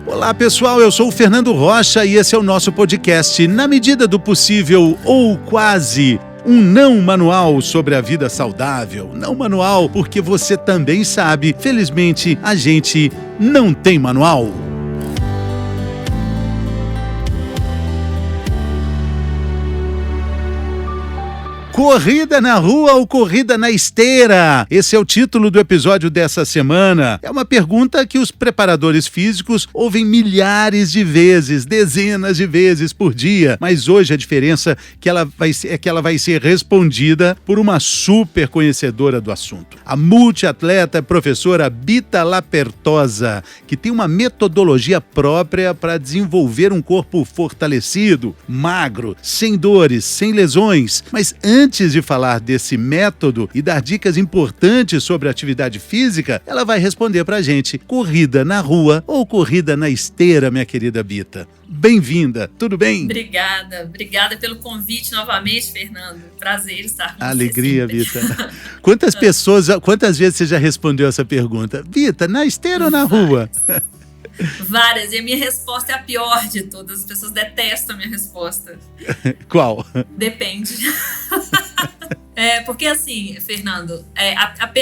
Olá pessoal, eu sou o Fernando Rocha e esse é o nosso podcast Na Medida do Possível ou Quase. Um não manual sobre a vida saudável. Não manual porque você também sabe, felizmente a gente não tem manual. Corrida na rua ou corrida na esteira? Esse é o título do episódio dessa semana. É uma pergunta que os preparadores físicos ouvem milhares de vezes, dezenas de vezes por dia. Mas hoje a diferença é que ela vai ser respondida por uma super conhecedora do assunto. A multiatleta professora Bita Lapertosa, que tem uma metodologia própria para desenvolver um corpo fortalecido, magro, sem dores, sem lesões. Mas antes de falar desse método e dar dicas importantes sobre atividade física, ela vai responder pra gente: corrida na rua ou corrida na esteira, minha querida Bita? Bem-vinda, tudo bem? Obrigada pelo convite novamente, Fernando. Prazer estar com você. Alegria, Bita. Quantas vezes você já respondeu essa pergunta? Bita, na esteira ou na rua? Várias, e a minha resposta é a pior de todas. As pessoas detestam a minha resposta. Qual? Depende. Porque assim, Fernando,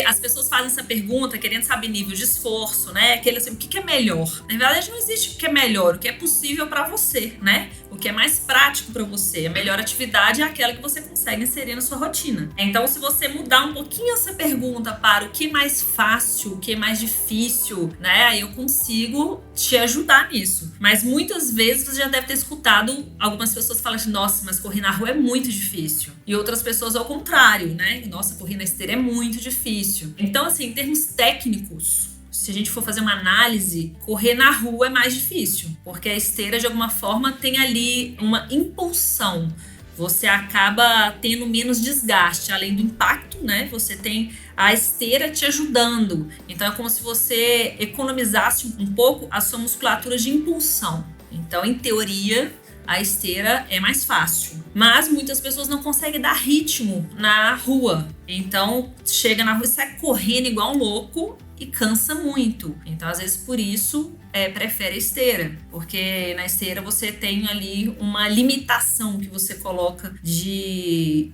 as pessoas fazem essa pergunta querendo saber nível de esforço, né? Aquele assim, o que é melhor? Na verdade, não existe o que é melhor, o que é possível para você, né? O que é mais prático para você. A melhor atividade é aquela que você consegue inserir na sua rotina. Então, se você mudar um pouquinho essa pergunta para o que é mais fácil, o que é mais difícil, né? Aí eu consigo te ajudar nisso. Mas muitas vezes você já deve ter escutado algumas pessoas falarem assim: nossa, mas correr na rua é muito difícil. E outras pessoas ao contrário, né? Nossa, correr na esteira é muito difícil. Então, assim, em termos técnicos, se a gente for fazer uma análise, correr na rua é mais difícil, porque a esteira, de alguma forma, tem ali uma impulsão. Você acaba tendo menos desgaste, além do impacto, né? Você tem a esteira te ajudando. Então, é como se você economizasse um pouco a sua musculatura de impulsão. Então, em teoria, a esteira é mais fácil. Mas muitas pessoas não conseguem dar ritmo na rua. Então, chega na rua e sai correndo igual um louco e cansa muito. Então, às vezes, por isso, prefere a esteira. Porque na esteira você tem ali uma limitação que você coloca de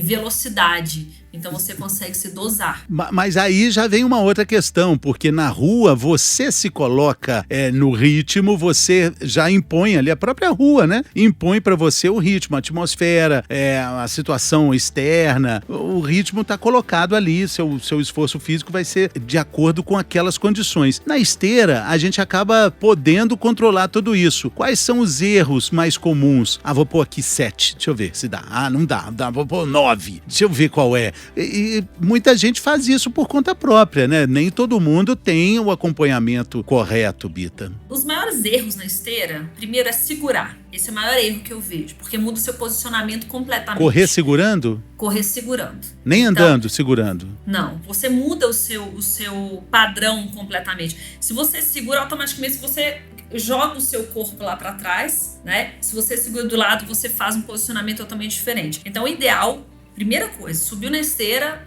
velocidade. Então você consegue se dosar. Mas aí já vem uma outra questão, porque na rua você se coloca no ritmo, você já impõe ali, a própria rua, né? Impõe para você o ritmo, a atmosfera, a situação externa, o ritmo está colocado ali, seu esforço físico vai ser de acordo com aquelas condições. Na esteira, a gente acaba podendo controlar tudo isso. Quais são os erros mais comuns? Vou pôr aqui 7, deixa eu ver se dá. Não dá, vou pôr 9, deixa eu ver qual é. E muita gente faz isso por conta própria, né? Nem todo mundo tem o acompanhamento correto, Bita. Os maiores erros na esteira, primeiro é segurar. Esse é o maior erro que eu vejo, porque muda o seu posicionamento completamente. Correr segurando? Correr segurando. Nem andando, segurando? Não, você muda o seu padrão completamente. Se você segura, automaticamente você joga o seu corpo lá para trás, né? Se você segura do lado, você faz um posicionamento totalmente diferente. Então, o ideal, primeira coisa, subiu na esteira,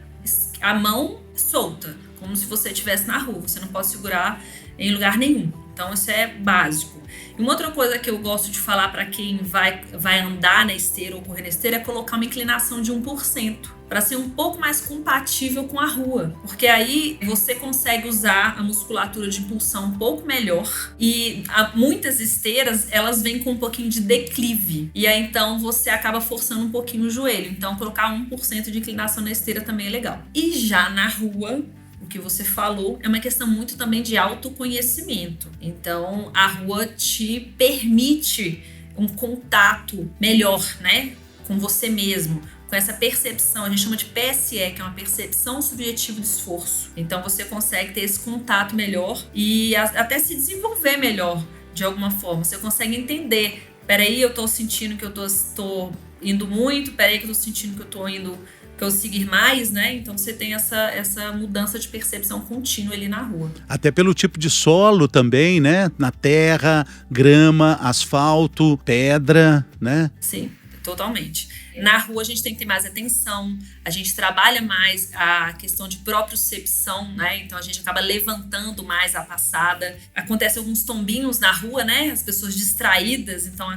a mão solta, como se você estivesse na rua. Você não pode segurar em lugar nenhum. Então, isso é básico. E uma outra coisa que eu gosto de falar para quem vai andar na esteira ou correr na esteira é colocar uma inclinação de 1%, para ser um pouco mais compatível com a rua. Porque aí você consegue usar a musculatura de impulsão um pouco melhor. E muitas esteiras, elas vêm com um pouquinho de declive. E aí, então, você acaba forçando um pouquinho o joelho. Então, colocar 1% de inclinação na esteira também é legal. E já na rua, o que você falou é uma questão muito também de autoconhecimento. Então, a rua te permite um contato melhor, né, com você mesmo, com essa percepção, a gente chama de PSE, que é uma percepção subjetiva de esforço. Então, você consegue ter esse contato melhor e até se desenvolver melhor, de alguma forma. Você consegue entender, peraí, eu tô sentindo que eu tô indo muito, peraí que eu tô sentindo que eu tô indo, que eu seguir mais, né? Então você tem essa mudança de percepção contínua ali na rua. Até pelo tipo de solo também, né? Na terra, grama, asfalto, pedra, né? Sim. totalmente. Na rua a gente tem que ter mais atenção, a gente trabalha mais a questão de propriocepção, né? Então a gente acaba levantando mais a passada. Acontece alguns tombinhos na rua, né? As pessoas distraídas, então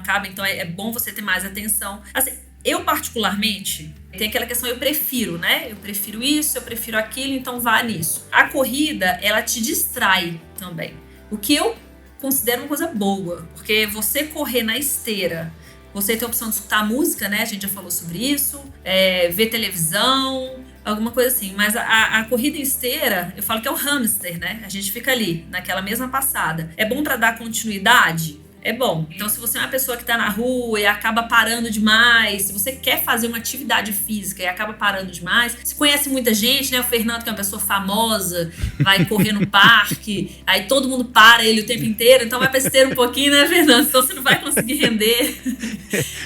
é bom você ter mais atenção. Assim, eu particularmente, tem aquela questão, eu prefiro, né? Eu prefiro isso, eu prefiro aquilo, então vá nisso. A corrida, ela te distrai também. O que eu considero uma coisa boa, porque você correr na esteira, você tem a opção de escutar música, né? A gente já falou sobre isso, ver televisão, alguma coisa assim. Mas a corrida em esteira, eu falo que é o hamster, né? A gente fica ali, naquela mesma passada. É bom para dar continuidade? É bom. Então, se você é uma pessoa que tá na rua e acaba parando demais, se você quer fazer uma atividade física e acaba parando demais, você conhece muita gente, né? O Fernando, que é uma pessoa famosa, vai correr no parque, aí todo mundo para ele o tempo inteiro, então vai pra esteira um pouquinho, né, Fernando? Então você não vai conseguir render.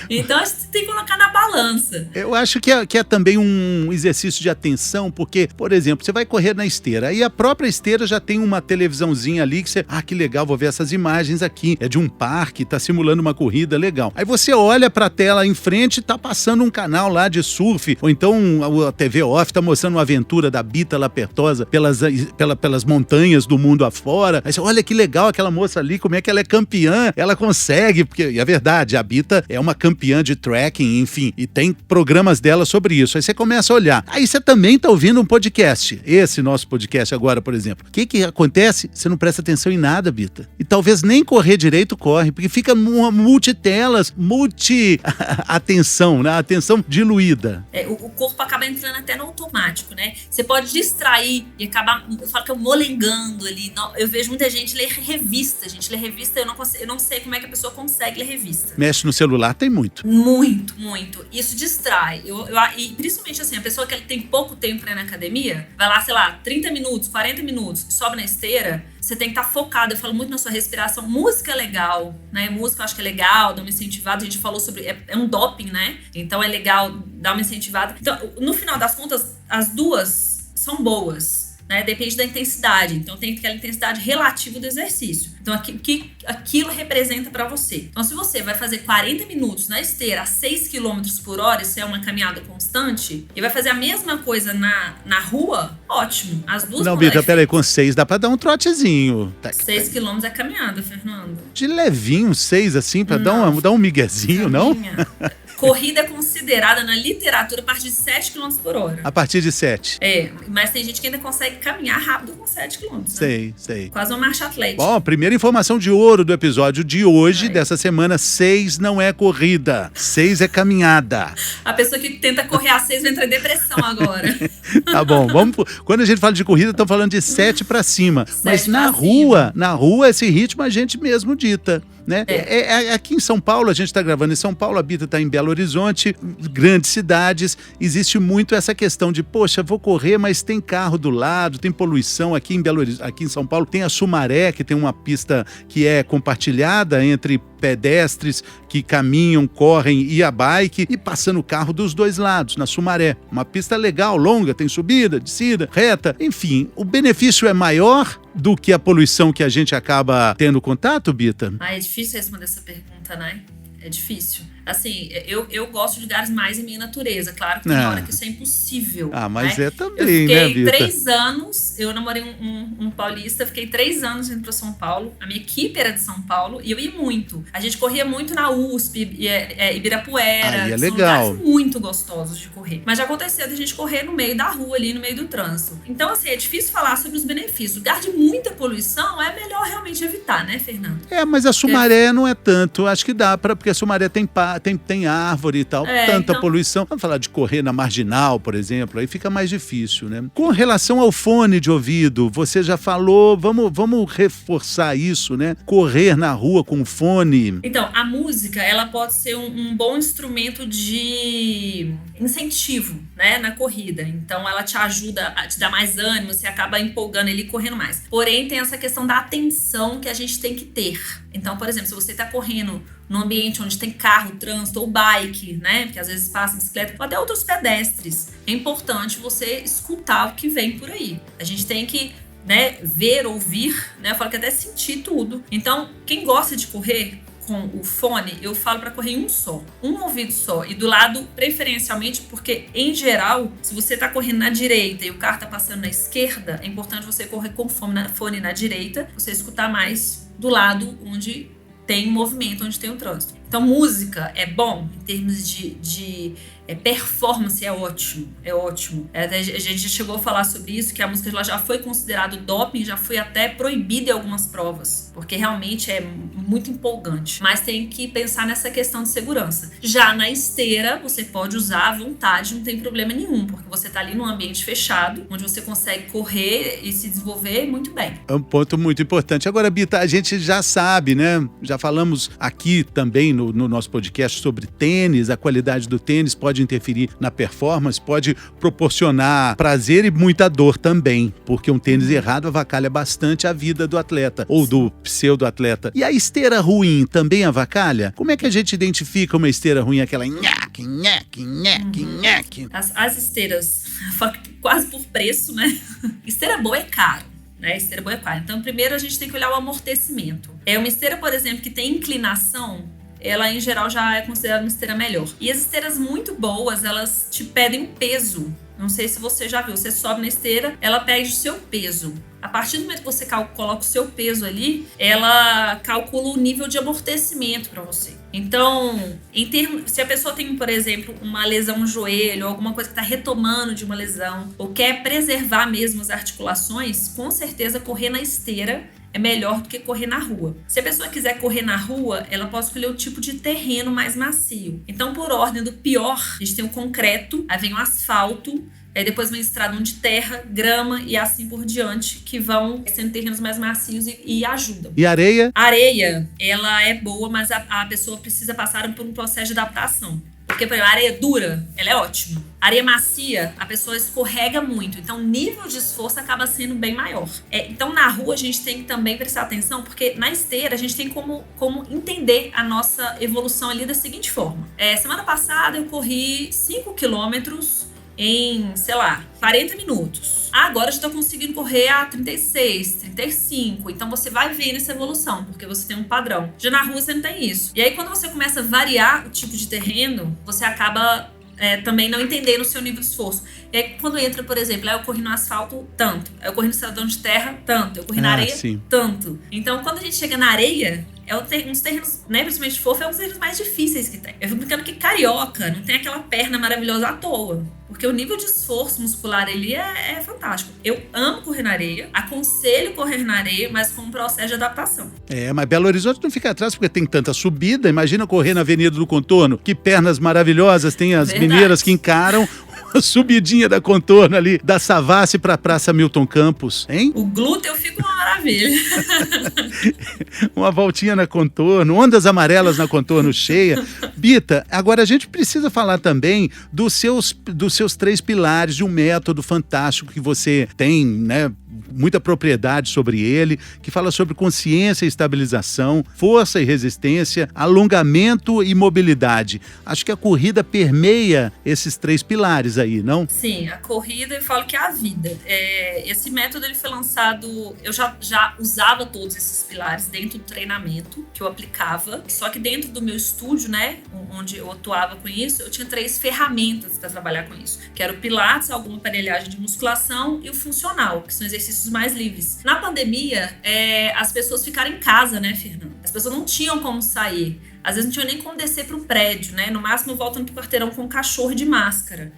Então, você tem que colocar na balança. Eu acho que é também um exercício de atenção, porque, por exemplo, você vai correr na esteira, aí a própria esteira já tem uma televisãozinha ali que você, que legal, vou ver essas imagens aqui, é de um parque, tá simulando uma corrida, legal. Aí você olha pra tela em frente, tá passando um canal lá de surf, ou então a TV off tá mostrando uma aventura da Bita Lapertosa pelas montanhas do mundo afora. Aí você olha que legal aquela moça ali, como é que ela é campeã, ela consegue, porque é verdade, a Bita é uma campeã de trekking, enfim, e tem programas dela sobre isso. Aí você começa a olhar. Aí você também tá ouvindo um podcast, esse nosso podcast agora, por exemplo. O que acontece? Você não presta atenção em nada, Bita. E talvez nem correr direito corre, porque fica multitelas, multi-atenção, né? Atenção diluída. O corpo acaba entrando até no automático, né? Você pode distrair e acabar, eu falo que eu molengando ali. Eu vejo muita gente ler revista, eu não sei como é que a pessoa consegue ler revista. Mexe no celular, tem muito. Muito, muito. Isso distrai. E principalmente assim, a pessoa que tem pouco tempo pra ir na academia, vai lá, sei lá, 30 minutos, 40 minutos, sobe na esteira, você tem que estar focado. Eu falo muito na sua respiração. Música é legal, né? Música eu acho que é legal, dá uma incentivada. A gente falou sobre... É um doping, né? Então é legal dar uma incentivada. Então, no final das contas, as duas são boas, né? Depende da intensidade. Então tem aquela intensidade relativa do exercício. Então o que aquilo representa para você. Então se você vai fazer 40 minutos na esteira a 6 km por hora, isso é uma caminhada constante, e vai fazer a mesma coisa na rua, ótimo. As duas... Não, Bita, peraí, com 6 dá pra dar um trotezinho. 6 km é caminhada, Fernando. De levinho, 6 assim, pra dar um miguezinho, não? Corrida é considerada na literatura a partir de 7 km por hora. A partir de 7. Mas tem gente que ainda consegue caminhar rápido com 7 km. Sei. Quase uma marcha atlética. Bom, primeira informação de ouro do episódio de hoje, dessa semana: 6 não é corrida, 6 é caminhada. A pessoa que tenta correr a 6 vai entrar em depressão agora. Tá bom, quando a gente fala de corrida, estamos falando de 7 pra cima. Mas na rua, esse ritmo a gente mesmo dita. Né? Aqui em São Paulo, a gente está gravando em São Paulo, a Bita está em Belo Horizonte, grandes cidades, existe muito essa questão de, poxa, vou correr, mas tem carro do lado, tem poluição. Aqui em São Paulo tem a Sumaré, que tem uma pista que é compartilhada entre pedestres que caminham, correm e a bike, e passando o carro dos dois lados, na Sumaré. Uma pista legal, longa, tem subida, descida, reta, enfim, o benefício é maior do que a poluição que a gente acaba tendo contato, Bita? É difícil responder essa pergunta, né? É difícil. Assim, eu gosto de lugares mais em minha natureza. Claro que tem hora que isso é impossível. Mas né? também, né, Bita? Eu fiquei 3 anos, eu namorei um paulista, fiquei 3 anos indo pra São Paulo. A minha equipe era de São Paulo e eu ia muito. A gente corria muito na USP, Ibirapuera. Aí é são legal. lugares muito gostosos de correr. Mas já aconteceu de a gente correr no meio da rua, ali no meio do trânsito. Então, assim, é difícil falar sobre os benefícios. Lugar de muita poluição é melhor realmente evitar, né, Fernando? Mas a Sumaré não é tanto. Acho que dá porque a Sumaré tem árvore e tal, tanta poluição. Vamos falar de correr na Marginal, por exemplo, aí fica mais difícil, né? Com relação ao fone de ouvido, você já falou, vamos reforçar isso, né? Correr na rua com fone. Então, a música, ela pode ser um bom instrumento de incentivo, né, na corrida. Então, ela te ajuda a te dar mais ânimo, você acaba empolgando ele e correndo mais. Porém, tem essa questão da atenção que a gente tem que ter. Então, por exemplo, se você está correndo num ambiente onde tem carro, trânsito ou bike, né? Porque às vezes passa bicicleta, ou até outros pedestres. É importante você escutar o que vem por aí. A gente tem que, né, ver, ouvir, né? Eu falo que até sentir tudo. Então, quem gosta de correr, com o fone, eu falo para correr em um ouvido só. E do lado, preferencialmente, porque em geral, se você tá correndo na direita e o carro tá passando na esquerda, é importante você correr com fone na direita, você escutar mais do lado onde tem movimento, onde tem o trânsito. Então, música é bom em termos de performance, é ótimo. A gente já chegou a falar sobre isso, que a música ela já foi considerada doping, já foi até proibida em algumas provas, porque realmente é muito empolgante. Mas tem que pensar nessa questão de segurança. Já na esteira, você pode usar à vontade, não tem problema nenhum, porque você está ali num ambiente fechado, onde você consegue correr e se desenvolver muito bem. É um ponto muito importante. Agora, Bita, a gente já sabe, né? Já falamos aqui também no nosso podcast sobre tênis, a qualidade do tênis pode interferir na performance, pode proporcionar prazer e muita dor também, porque um tênis errado avacalha bastante a vida do atleta ou do pseudo-atleta. E a esteira ruim também avacalha? Como é que a gente identifica uma esteira ruim, aquela nhaque, nhaque, nhaque, nhaque? As esteiras, quase por preço, né? Esteira boa é caro. Esteira boa é caro. Então, primeiro a gente tem que olhar o amortecimento. Uma esteira, por exemplo, que tem inclinação, ela em geral já é considerada uma esteira melhor. E as esteiras muito boas, elas te pedem um peso. Não sei se você já viu, você sobe na esteira, ela pede o seu peso. A partir do momento que você coloca o seu peso ali, ela calcula o nível de amortecimento para você. Então, se a pessoa tem, por exemplo, uma lesão no joelho, alguma coisa que está retomando de uma lesão, ou quer preservar mesmo as articulações, com certeza correr na esteira é melhor do que correr na rua. Se a pessoa quiser correr na rua, ela pode escolher o tipo de terreno mais macio. Então, por ordem do pior, a gente tem o concreto, aí vem o asfalto, aí depois vem estradão de terra, grama e assim por diante, que vão sendo terrenos mais macios e ajudam. E areia? A areia, ela é boa, mas a pessoa precisa passar por um processo de adaptação. Porque, por exemplo, a areia dura, ela é ótima. A areia macia, a pessoa escorrega muito. Então, o nível de esforço acaba sendo bem maior. Então, na rua, a gente tem que também prestar atenção, porque na esteira, a gente tem como entender a nossa evolução ali da seguinte forma. Semana passada, eu corri 5 quilômetros em, 40 minutos. Agora eu já estou conseguindo correr a 36, 35. Então você vai vendo essa evolução, porque você tem um padrão. Já na rua você não tem isso. E aí quando você começa a variar o tipo de terreno, você acaba também não entendendo o seu nível de esforço. E aí quando entra, por exemplo, eu corri no asfalto, tanto. Eu corri no estradão de terra, tanto. Eu corri na areia, sim. Tanto. Então quando a gente chega na areia, um dos terrenos, né, principalmente fofo, um dos terrenos mais difíceis que tem. Eu fico brincando que carioca não tem aquela perna maravilhosa à toa. Porque o nível de esforço muscular ali é fantástico. Eu amo correr na areia, aconselho correr na areia, mas com um processo de adaptação. Mas Belo Horizonte não fica atrás porque tem tanta subida. Imagina correr na Avenida do Contorno. Que pernas maravilhosas tem as mineiras que encaram a subidinha da Contorno ali, da Savassi pra Praça Milton Campos, hein? O glúteo fica uma maravilha. Uma voltinha na Contorno, ondas amarelas na Contorno cheia. Bita, agora a gente precisa falar também dos seus 3 pilares de um método fantástico que você tem, né? Muita propriedade sobre ele, que fala sobre consciência e estabilização, força e resistência, alongamento e mobilidade. Acho que a corrida permeia esses 3 pilares aí, não? Sim, a corrida eu falo que é a vida. Esse método ele foi lançado, eu já usava todos esses pilares dentro do treinamento que eu aplicava, só que dentro do meu estúdio, né, onde eu atuava com isso, eu tinha 3 ferramentas para trabalhar com isso, que era o Pilates, alguma aparelhagem de musculação e o funcional, que são exercícios mais livres. Na pandemia, as pessoas ficaram em casa, né, Fernanda? As pessoas não tinham como sair. Às vezes não tinham nem como descer para o prédio, né? No máximo voltando para o quarteirão com um cachorro de máscara.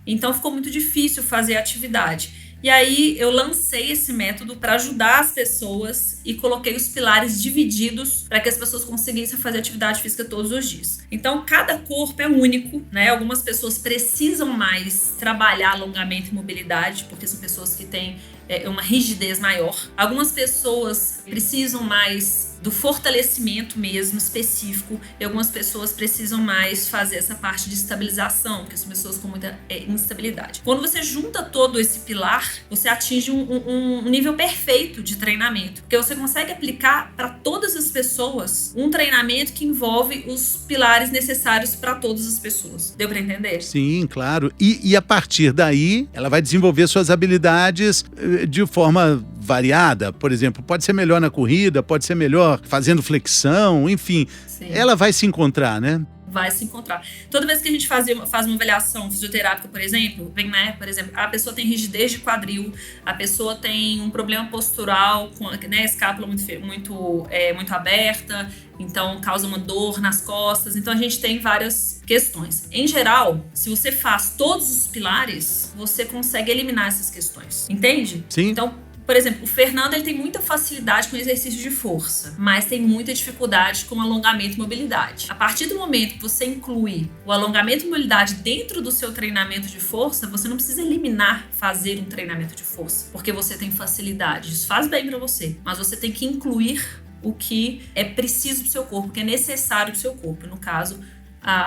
Então ficou muito difícil fazer atividade. E aí eu lancei esse método para ajudar as pessoas e coloquei os pilares divididos para que as pessoas conseguissem fazer atividade física todos os dias. Então cada corpo é único, né? Algumas pessoas precisam mais trabalhar alongamento e mobilidade, porque são pessoas que têm uma rigidez maior. Algumas pessoas precisam mais do fortalecimento mesmo específico, e algumas pessoas precisam mais fazer essa parte de estabilização, porque são pessoas com muita instabilidade. Quando você junta todo esse pilar, você atinge um nível perfeito de treinamento, porque você consegue aplicar para todas todas as pessoas um treinamento que envolve os pilares necessários para todas as pessoas. Deu para entender? Sim, claro. E a partir daí, ela vai desenvolver suas habilidades de forma variada. Por exemplo, pode ser melhor na corrida, pode ser melhor fazendo flexão, enfim. Sim. Ela vai se encontrar, né? Vai se encontrar. Toda vez que a gente faz uma avaliação fisioterápica, por exemplo, por exemplo, a pessoa tem rigidez de quadril, a pessoa tem um problema postural, com a escápula muito aberta, então causa uma dor nas costas. Então a gente tem várias questões. Em geral, se você faz todos os pilares, você consegue eliminar essas questões. Entende? Sim. Então, por exemplo, o Fernando ele tem muita facilidade com exercício de força, mas tem muita dificuldade com alongamento e mobilidade. A partir do momento que você inclui o alongamento e mobilidade dentro do seu treinamento de força, você não precisa eliminar fazer um treinamento de força, porque você tem facilidade. Isso faz bem para você, mas você tem que incluir o que é preciso para o seu corpo, o que é necessário para o seu corpo. No caso,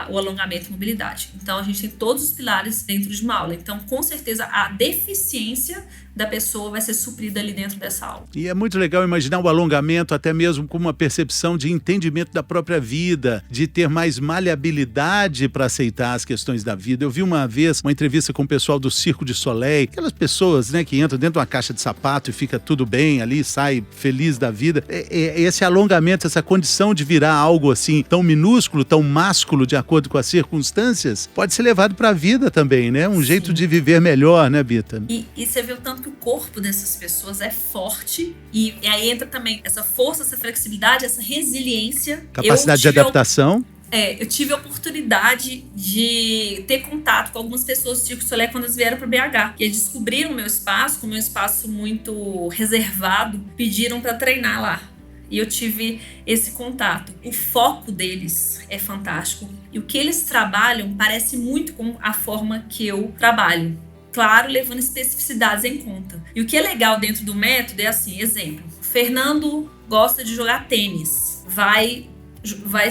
o alongamento e mobilidade. Então, a gente tem todos os pilares dentro de uma aula. Então, com certeza, a deficiência da pessoa vai ser suprida ali dentro dessa aula. E é muito legal imaginar o alongamento até mesmo como uma percepção de entendimento da própria vida, de ter mais maleabilidade para aceitar as questões da vida. Eu vi uma vez uma entrevista com o pessoal do Cirque du Soleil, aquelas pessoas, né, que entram dentro de uma caixa de sapato e fica tudo bem ali, sai feliz da vida. Esse alongamento, essa condição de virar algo assim tão minúsculo, tão másculo, de acordo com as circunstâncias, pode ser levado para a vida também, né? Um jeito de viver melhor, né, Bita? E você vê o tanto que o corpo dessas pessoas é forte e aí entra também essa força, essa flexibilidade, essa resiliência. Capacidade de adaptação. Eu tive a oportunidade de ter contato com algumas pessoas do Cirque du Soleil quando eles vieram para BH. E eles descobriram o meu espaço, com o meu espaço muito reservado, pediram para treinar lá. E eu tive esse contato. O foco deles é fantástico. E o que eles trabalham parece muito com a forma que eu trabalho. Claro, levando especificidades em conta. E o que é legal dentro do método é assim, exemplo. Fernando gosta de jogar tênis. Vai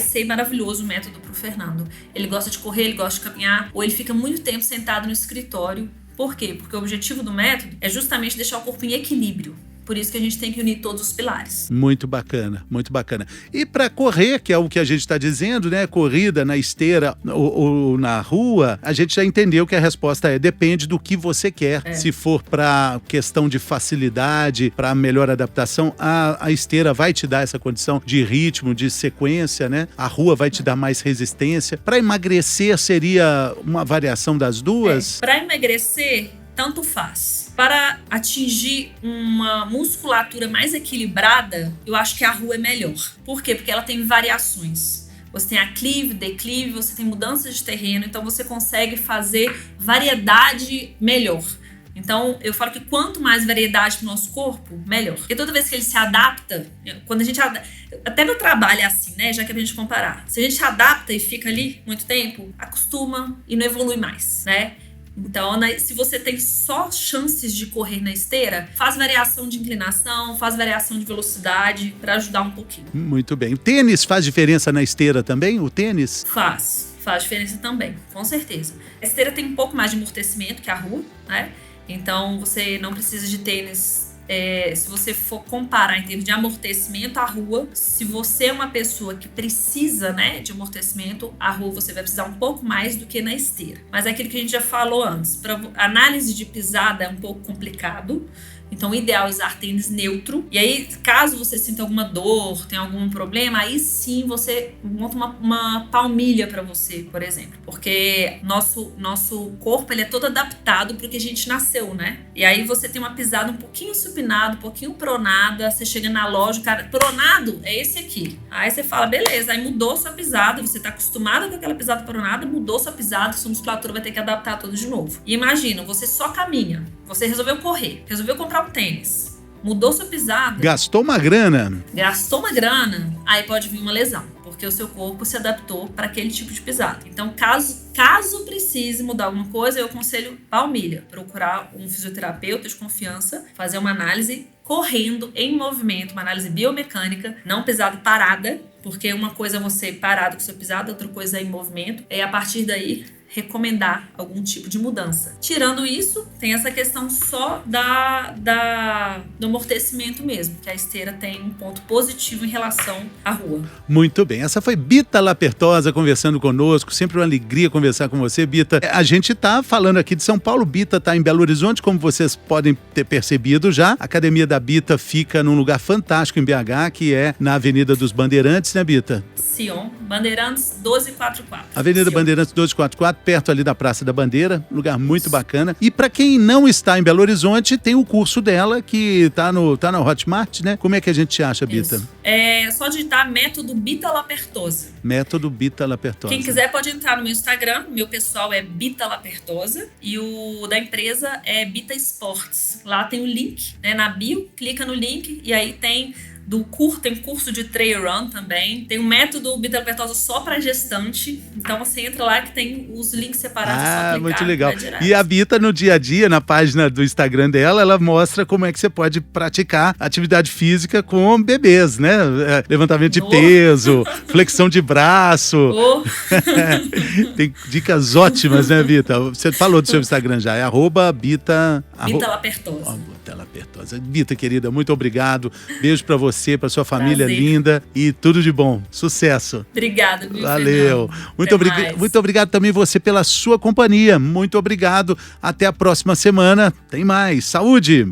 ser maravilhoso o método para o Fernando. Ele gosta de correr, ele gosta de caminhar. Ou ele fica muito tempo sentado no escritório. Por quê? Porque o objetivo do método é justamente deixar o corpo em equilíbrio. Por isso que a gente tem que unir todos os pilares. Muito bacana, muito bacana. E para correr, que é o que a gente está dizendo, né? Corrida na esteira ou na rua, a gente já entendeu que a resposta depende do que você quer. Se for para questão de facilidade, para melhor adaptação, a esteira vai te dar essa condição de ritmo, de sequência, né? A rua vai te dar mais resistência. Para emagrecer, seria uma variação das duas? Para emagrecer, tanto faz. Para atingir uma musculatura mais equilibrada, eu acho que a rua é melhor. Por quê? Porque ela tem variações. Você tem aclive, declive, você tem mudanças de terreno, então você consegue fazer variedade melhor. Então, eu falo que quanto mais variedade pro nosso corpo, melhor. Porque toda vez que ele se adapta, quando a gente até no trabalho é assim, né? Já que a gente comparar. Se a gente adapta e fica ali muito tempo, acostuma e não evolui mais, né? Então, se você tem só chances de correr na esteira, faz variação de inclinação, faz variação de velocidade para ajudar um pouquinho. Muito bem. O tênis faz diferença na esteira também? O tênis? Faz diferença também, com certeza. A esteira tem um pouco mais de amortecimento que a rua, né? Então, você não precisa de tênis. Se você for comparar em termos de amortecimento, a rua, se você é uma pessoa que precisa, né, de amortecimento, a rua você vai precisar um pouco mais do que na esteira. Mas é aquilo que a gente já falou antes. Para análise de pisada é um pouco complicado. Então, o ideal é usar tênis neutro. E aí, caso você sinta alguma dor, tenha algum problema, aí sim você monta uma palmilha para você, por exemplo. Porque nosso corpo ele é todo adaptado para o que a gente nasceu, né? E aí você tem uma pisada um pouquinho supinada, um pouquinho pronada. Você chega na loja, o cara, pronado é esse aqui. Aí você fala, beleza, aí mudou sua pisada. Você tá acostumado com aquela pisada pronada, mudou sua pisada, sua musculatura vai ter que adaptar tudo de novo. E imagina, você só caminha. Você resolveu correr, resolveu comprar um tênis, mudou sua pisada. Gastou uma grana, aí pode vir uma lesão, porque o seu corpo se adaptou para aquele tipo de pisada. Então, caso precise mudar alguma coisa, eu aconselho palmilha, procurar um fisioterapeuta de confiança, fazer uma análise correndo, em movimento, uma análise biomecânica, não pisada parada, porque uma coisa é você parado com sua pisada, outra coisa é em movimento. E a partir daí, recomendar algum tipo de mudança. Tirando isso, tem essa questão só do amortecimento mesmo, que a esteira tem um ponto positivo em relação à rua. Muito bem, essa foi Bita Lapertosa conversando conosco, sempre uma alegria conversar com você, Bita. A gente está falando aqui de São Paulo, Bita está em Belo Horizonte, como vocês podem ter percebido já. A Academia da Bita fica num lugar fantástico em BH, que é na Avenida dos Bandeirantes, né, Bita? Sion, Bandeirantes 1244. Avenida Sion. Bandeirantes 1244, perto ali da Praça da Bandeira, lugar muito bacana. E para quem não está em Belo Horizonte, tem o curso dela que tá no Hotmart, né? Como é que a gente acha, Bita? Isso. É só digitar método Bita Lapertosa. Método Bita Lapertosa. Quem quiser pode entrar no meu Instagram, meu pessoal é Bita Lapertosa e o da empresa é Bita Esportes. Lá tem o link, né, na bio, clica no link e aí tem tem curso de trail run também, tem um método Bita Lapertosa só para gestante, então você entra lá que tem os links separados, é só clicar, muito legal. vai E a Bita no dia a dia, na página do Instagram dela, ela mostra como é que você pode praticar atividade física com bebês, né? Levantamento de peso, flexão de braço. Tem dicas ótimas, né, Bita? Você falou do seu Instagram já, é @Bita... Bita Lapertosa. Bita Lapertosa. Bita, querida, muito obrigado. Beijo pra você, pra sua família Prazer. linda e tudo de bom. Sucesso. Obrigada, viu, Valeu. Fernando? Muito obrigado também você pela sua companhia. Muito obrigado. Até a próxima semana. Tem mais. Saúde!